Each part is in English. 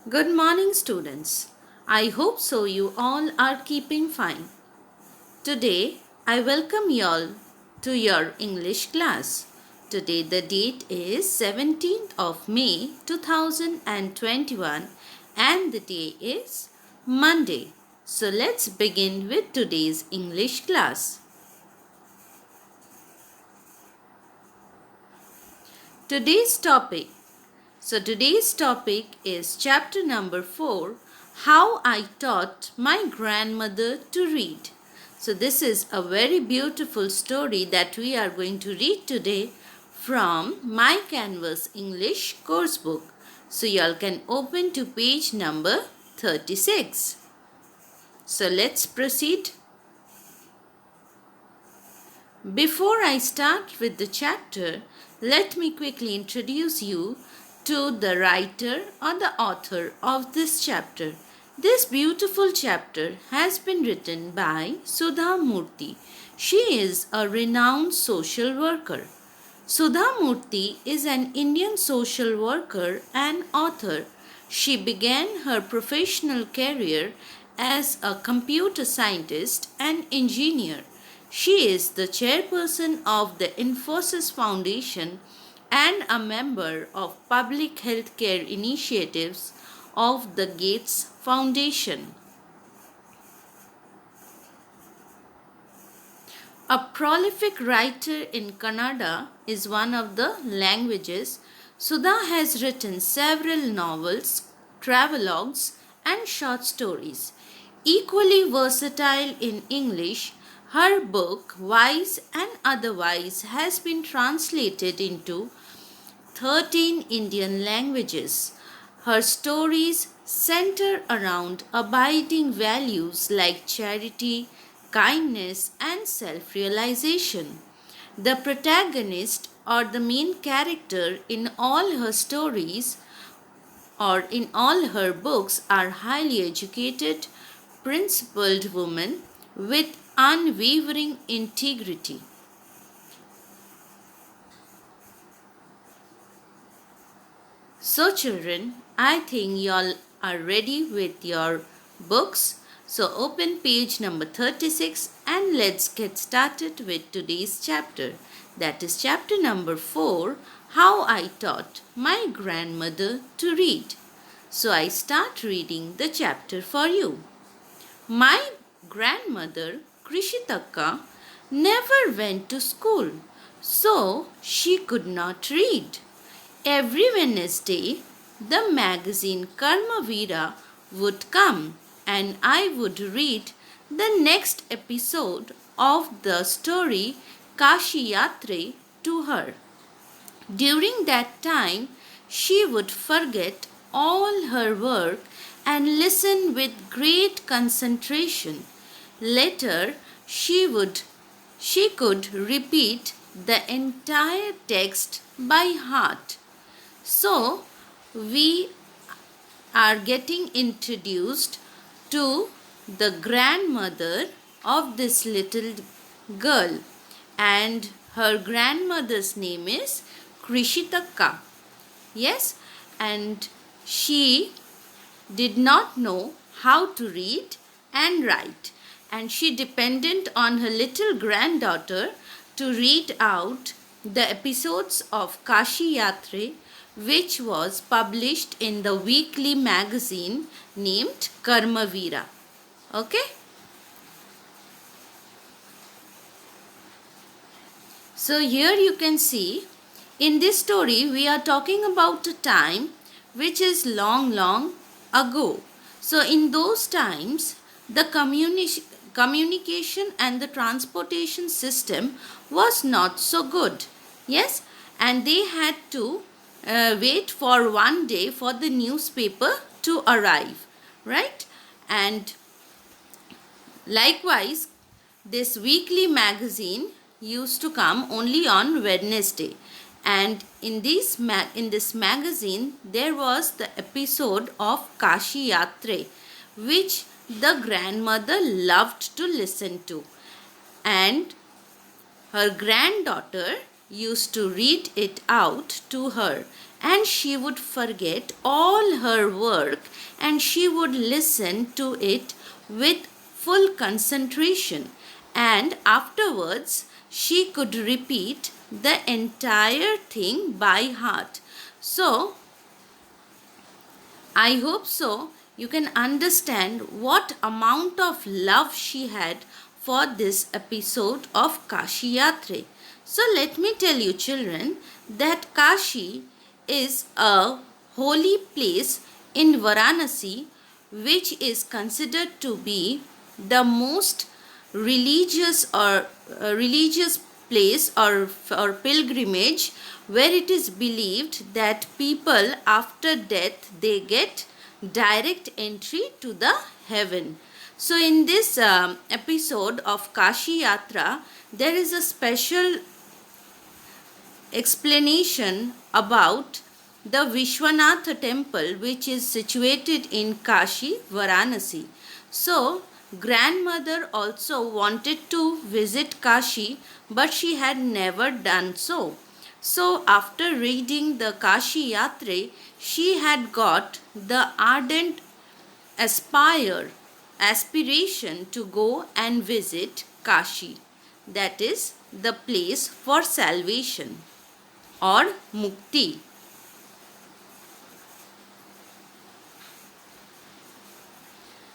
Good morning, students. I hope so you all are keeping fine. Today, I welcome you all to your English class. Today, the date is 17th of May 2021 and the day is Monday. So, let's begin with today's English class. Today's topic Today's topic is chapter number 4, How I Taught My Grandmother to Read. So this is a very beautiful story that we are going to read today from My Canvas English course book. So y'all can open to page number 36. So let's proceed. Before I start with the chapter, let me quickly introduce you to the writer or the author of this chapter. This beautiful chapter has been written by Sudha Murthy. She is a renowned social worker. Sudha Murthy is an Indian social worker and author. She began her professional career as a computer scientist and engineer. She is the chairperson of the Infosys Foundation and a member of public healthcare initiatives of the Gates Foundation. A prolific writer in Kannada is one of the languages. Sudha has written several novels, travelogues, and short stories. Equally versatile in English, her book, Wise and Otherwise, has been translated into 13 Indian languages. Her stories center around abiding values like charity, kindness, and self realization. The protagonist or the main character in all her stories or in all her books are highly educated, principled women with unwavering integrity. So, children, I think y'all are ready with your books. So, open page number 36 and let's get started with today's chapter. That is chapter number 4, How I Taught My Grandmother to Read. So, I start reading the chapter for you. My grandmother, Krishitakka, never went to school, so she could not read. Every Wednesday, the magazine Karmavira would come and I would read the next episode of the story Kashi Yatre to her. During that time, she would forget all her work and listen with great concentration. Later, she could repeat the entire text by heart. So, we are getting introduced to the grandmother of this little girl, and her grandmother's name is Krishitakka. Yes, and she did not know how to read and write, and she depended on her little granddaughter to read out the episodes of Kashi Yatre, which was published in the weekly magazine named Karmavira. Okay? So here you can see, in this story we are talking about a time which is long ago. So in those times, the communication and the transportation system was not so good. Yes, and they had to wait for one day for the newspaper to arrive, right? And likewise, this weekly magazine used to come only on Wednesday, and in this magazine there was the episode of Kashi Yatre, which the grandmother loved to listen to, and her granddaughter used to read it out to her, and she would forget all her work and she would listen to it with full concentration, and afterwards she could repeat the entire thing by heart. So, I hope so you can understand what amount of love she had for this episode of Kashi Yatre. So let me tell you children that Kashi is a holy place in Varanasi, which is considered to be the most religious place or pilgrimage, where it is believed that people after death they get direct entry to the heaven. So in this episode of Kashi Yatra, there is a special explanation about the Vishwanath temple, which is situated in Kashi, Varanasi. So, grandmother also wanted to visit Kashi, but she had never done so. So, after reading the Kashi Yatre, she had got the ardent aspiration to go and visit Kashi, that is the place for salvation or mukti.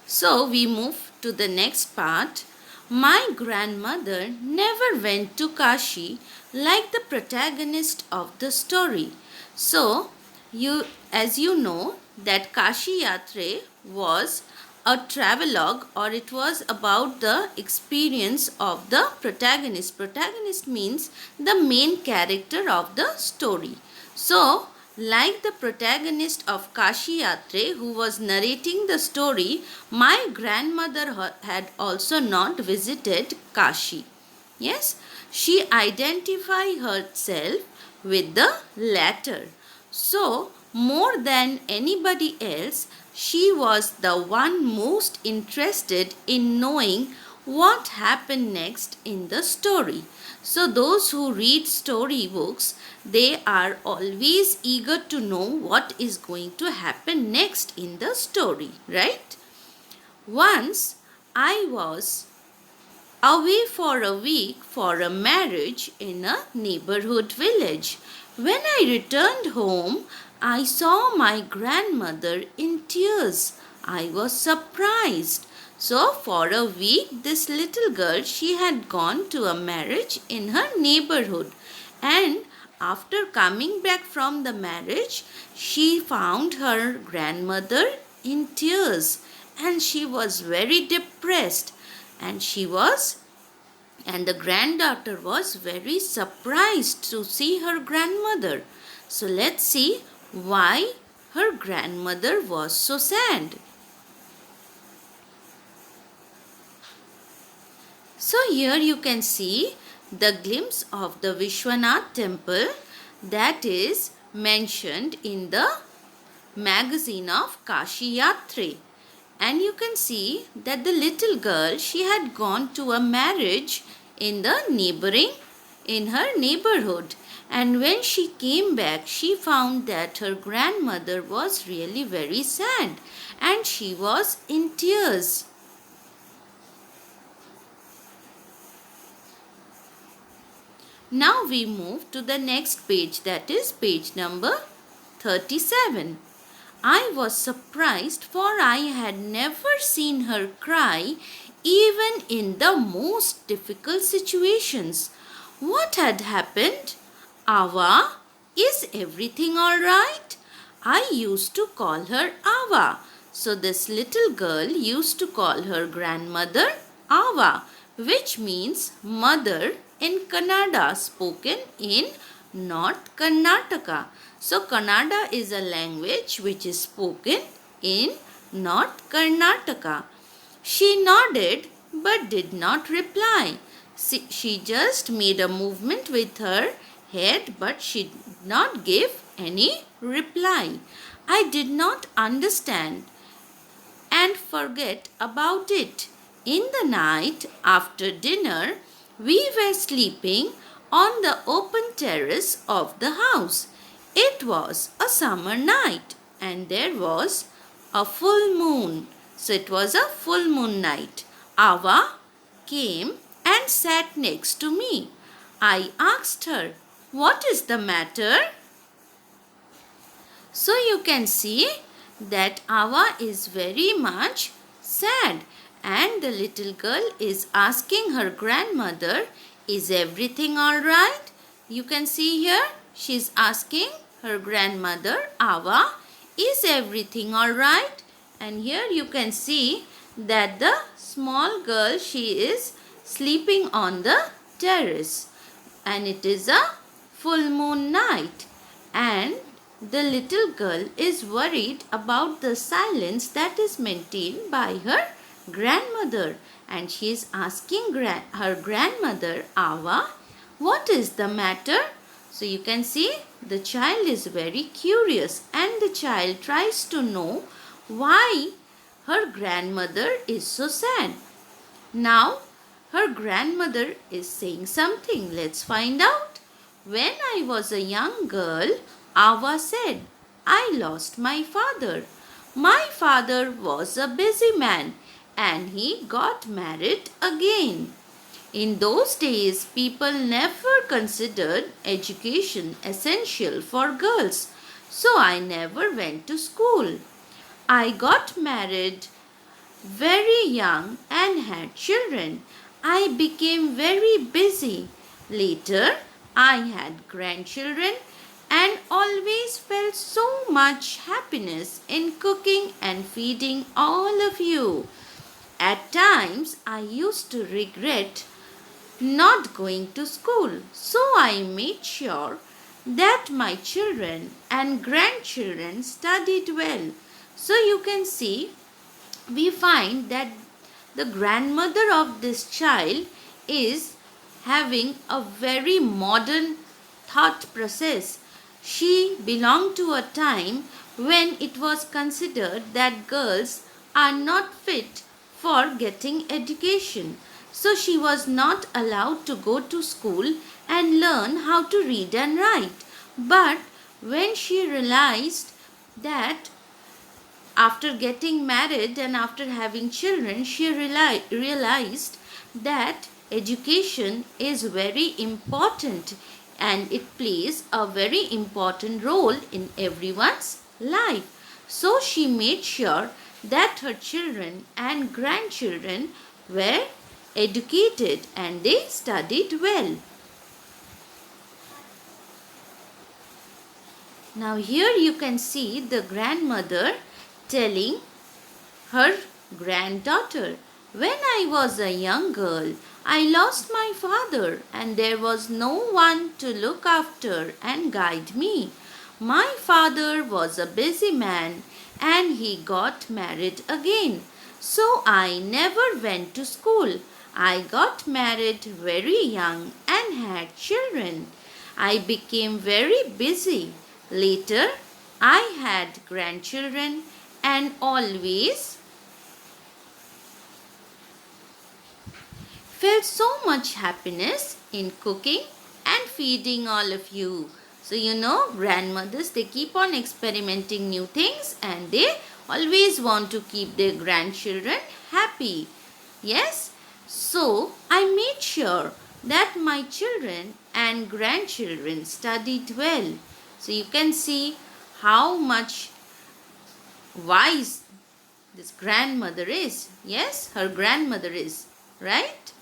So we move to the next part. My grandmother never went to Kashi like the protagonist of the story. So as you know that Kashi Yatre was a travelogue, or it was about the experience of the protagonist. Protagonist means the main character of the story. So, like the protagonist of Kashi Yatre who was narrating the story, my grandmother had also not visited Kashi. Yes, she identified herself with the latter. So, more than anybody else, she was the one most interested in knowing what happened next in the story. So, those who read storybooks, they are always eager to know what is going to happen next in the story, right? Once I was away for a week for a marriage in a neighborhood village. When I returned home, I saw my grandmother in tears. I was surprised. So, for a week, this little girl, she had gone to a marriage in her neighborhood. And after coming back from the marriage, she found her grandmother in tears. And she was very depressed. And the granddaughter was very surprised to see her grandmother. So let's see why her grandmother was so sad. So here you can see the glimpse of the Vishwanath temple that is mentioned in the magazine of Kashi Yatre. And you can see that the little girl, she had gone to a marriage in her neighborhood. And when she came back, she found that her grandmother was really very sad and she was in tears. Now we move to the next page, that is page number 37. I was surprised, for I had never seen her cry even in the most difficult situations. What had happened? Ava, is everything all right? I used to call her Ava. So this little girl used to call her grandmother Ava, which means mother in Kannada, spoken in North Karnataka. So Kannada is a language which is spoken in North Karnataka. She nodded but did not reply. She just made a movement with her head, but she did not give any reply. I did not understand and forget about it. In the night after dinner, we were sleeping on the open terrace of the house. It was a summer night and there was a full moon. So it was a full moon night. Ava came and sat next to me. I asked her, "What is the matter?" So you can see that Ava is very much sad and the little girl is asking her grandmother, "Is everything alright?" You can see here she is asking her grandmother, Ava, "Is everything alright?" And here you can see that the small girl, she is sleeping on the terrace and it is a full moon night and the little girl is worried about the silence that is maintained by her grandmother and she is asking her grandmother, Ava, "What is the matter?" So you can see the child is very curious and the child tries to know why her grandmother is so sad. Now her grandmother is saying something. Let's find out. "When I was a young girl," Ava said, "I lost my father. My father was a busy man and he got married again. In those days, people never considered education essential for girls, so I never went to school. I got married very young and had children. I became very busy. Later, I had grandchildren and always felt so much happiness in cooking and feeding all of you. At times, I used to regret not going to school, so I made sure that my children and grandchildren studied well." So you can see, we find that the grandmother of this child is having a very modern thought process. She belonged to a time when it was considered that girls are not fit for getting education. So she was not allowed to go to school and learn how to read and write. But when she realized that after getting married and after having children, she realized that education is very important and it plays a very important role in everyone's life. So she made sure that her children and grandchildren were educated and they studied well. Now here you can see the grandmother telling her granddaughter, "When I was a young girl, I lost my father and there was no one to look after and guide me. My father was a busy man and he got married again. So I never went to school. I got married very young and had children. I became very busy. Later, I had grandchildren and always felt so much happiness in cooking and feeding all of you." So you know, grandmothers, they keep on experimenting new things and they always want to keep their grandchildren happy. Yes? So I made sure that my children and grandchildren studied well. So you can see how much wise this grandmother is. Yes, her grandmother is, right?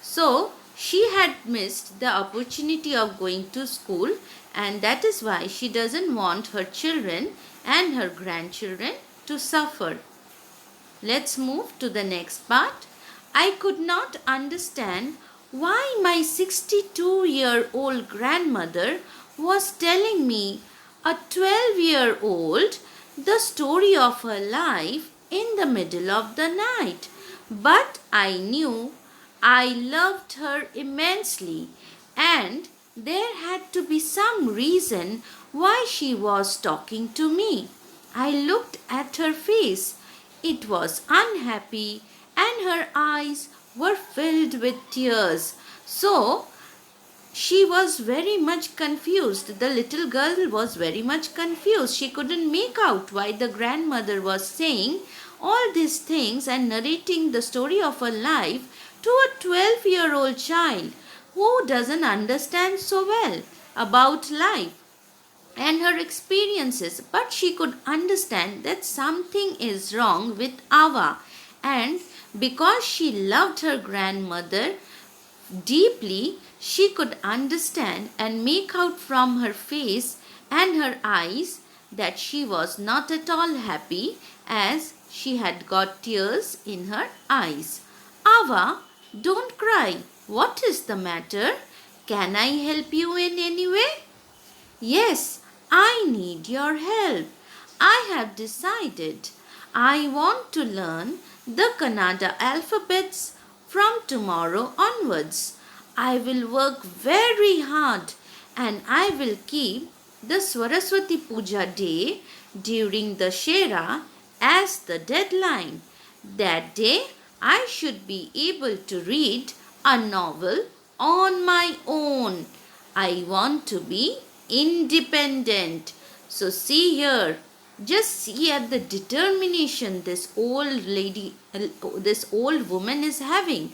So she had missed the opportunity of going to school and that is why she doesn't want her children and her grandchildren to suffer. Let's move to the next part. I could not understand why my 62-year-old grandmother was telling me, a 12-year-old, the story of her life in the middle of the night. But I knew I loved her immensely and there had to be some reason why she was talking to me. I looked at her face. It was unhappy and her eyes were filled with tears. So she was very much confused. The little girl was very much confused. She couldn't make out why the grandmother was saying all these things and narrating the story of her life to a 12-year-old child who doesn't understand so well about life and her experiences, but she could understand that something is wrong with Ava. And because she loved her grandmother deeply, she could understand and make out from her face and her eyes that she was not at all happy, as she had got tears in her eyes. Ava, don't cry. What is the matter? Can I help you in any way? Yes, I need your help. I have decided I want to learn the Kannada alphabets from tomorrow onwards. I will work very hard and I will keep the Saraswati Puja day during the Shera as the deadline. That day I should be able to read a novel on my own. I want to be independent. So see here, just see at the determination this old lady, this old woman is having.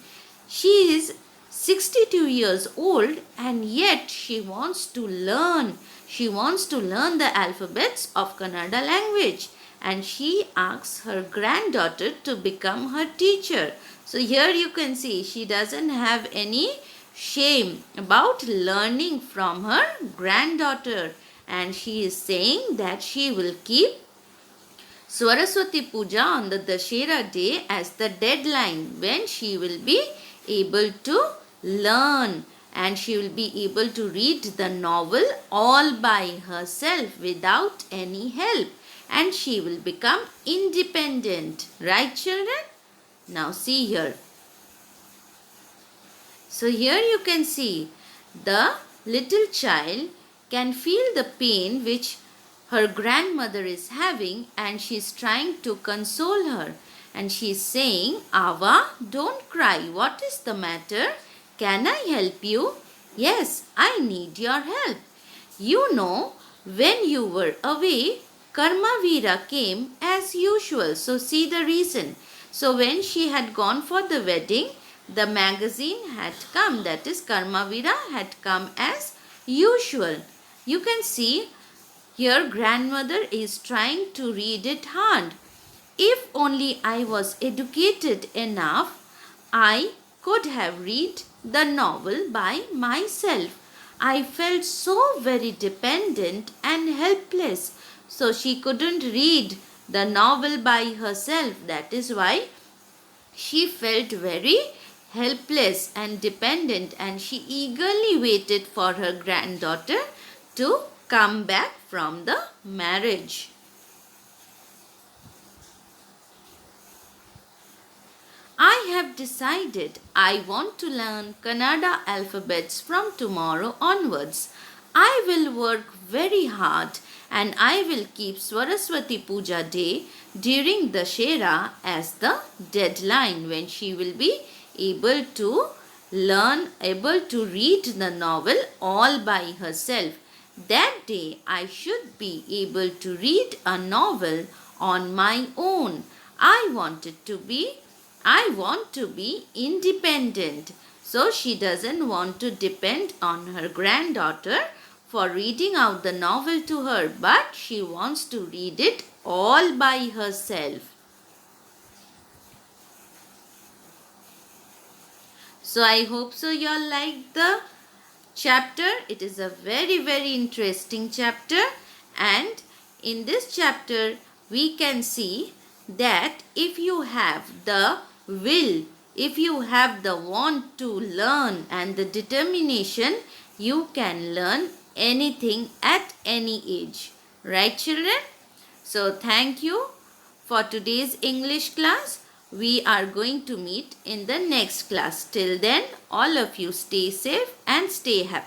She is 62 years old and yet she wants to learn. She wants to learn the alphabets of Kannada language, and she asks her granddaughter to become her teacher. So here you can see she doesn't have any shame about learning from her granddaughter, and she is saying that she will keep Saraswati Puja on the Dashera day as the deadline when she will be able to learn, and she will be able to read the novel all by herself without any help, and she will become independent. Right, children? Now see here. So here you can see the little child can feel the pain which her grandmother is having, and she is trying to console her. And she is saying, Ava, don't cry. What is the matter? Can I help you? Yes, I need your help. You know, when you were away, Karmavira came as usual. So see the reason. So when she had gone for the wedding, the magazine had come, that is Karmavira had come as usual. You can see here grandmother is trying to read it hard. If only I was educated enough, I could have read the novel by myself. I felt so very dependent and helpless. So she couldn't read the novel by herself. That is why she felt very helpless and dependent, and she eagerly waited for her granddaughter to come back from the marriage. I have decided I want to learn Kannada alphabets from tomorrow onwards. I will work very hard and I will keep Saraswati Puja day during the Shera as the deadline when she will be able to learn, able to read the novel all by herself. That day I should be able to read a novel on my own. I want to be independent. So she doesn't want to depend on her granddaughter for reading out the novel to her, but she wants to read it all by herself. So I hope so you all like the chapter. It is a very interesting chapter, and in this chapter we can see that if you have the will, if you have the want to learn and the determination, you can learn anything at any age. Right, children? So thank you for today's English class. We are going to meet in the next class. Till then, all of you stay safe and stay happy.